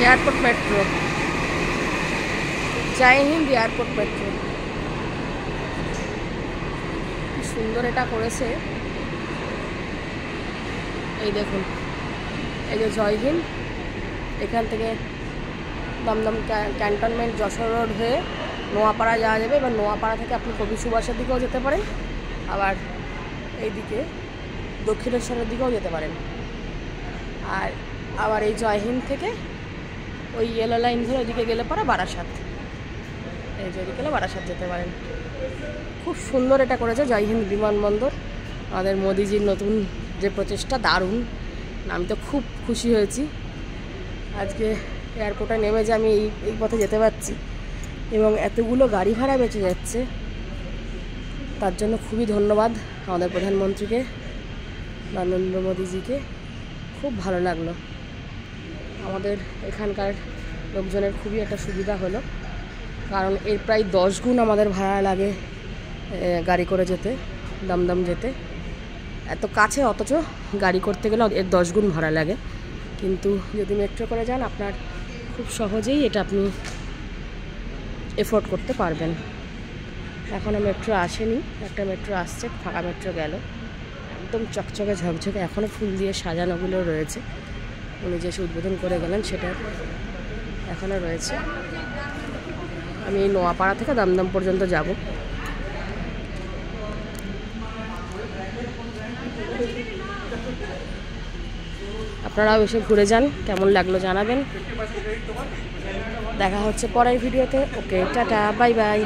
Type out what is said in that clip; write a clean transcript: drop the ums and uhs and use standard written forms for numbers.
Airport metro, জয় Hind airport metro. কি সুন্দর এটা করেছে, এই দেখুন, এই যে জয় হিন্দ, এখান থেকে দমদম ক্যান্টনমেন্ট যশোর রোড হয়ে নোয়াপাড়া যাওয়া যাবে। এবার নোয়াপাড়া থেকে আপনি কবি সুভাষের দিকেও যেতে পারেন, আবার এইদিকে দক্ষিণেশ্বরের দিকেও যেতে পারেন। আর আবার এই জয় হিন্দ থেকে ওই ইয়েলো লাইন ধরে ওইদিকে গেলে পরে বারাসাত, এই যে ওইদিকে গেলে বারাসাত যেতে পারেন। খুব সুন্দর এটা করেছে জয় হিন্দ বিমানবন্দর। আমাদের মোদিজির নতুন যে প্রচেষ্টা, দারুণ। আমি তো খুব খুশি হয়েছি আজকে এয়ারপোর্টে নেমে যে আমি এই পথে যেতে পারছি এবং এতগুলো গাড়ি ভাড়া বেঁচে যাচ্ছে, তার জন্য খুবই ধন্যবাদ আমাদের প্রধানমন্ত্রীকে, নরেন্দ্র মোদিজিকে। খুব ভালো লাগলো। আমাদের এখানকার লোকজনের খুবই একটা সুবিধা হলো, কারণ এর প্রায় 10 গুণ আমাদের ভাড়া লাগে গাড়ি করে যেতে, দমদম যেতে। এত কাছে, অথচ গাড়ি করতে গেলে এর 10 গুণ ভাড়া লাগে। কিন্তু যদি মেট্রো করে যান, আপনার খুব সহজেই এটা আপনি এফোর্ড করতে পারবেন। এখনও মেট্রো আসেনি, একটা মেট্রো আসছে, ফাঁকা মেট্রো গেল, একদম চকচকে ঝকঝকে, এখনও ফুল দিয়ে সাজানোগুলো রয়েছে। উনি যে উদ্বোধন করে গেলেন সেটা এখনও রয়েছে। আমি এই নোয়াপাড়া থেকে দমদম পর্যন্ত যাব। আপনারাও এসে ঘুরে যান, কেমন লাগলো জানাবেন। দেখা হচ্ছে পরের ভিডিওতে। ওকে, টাটা, বাই বাই।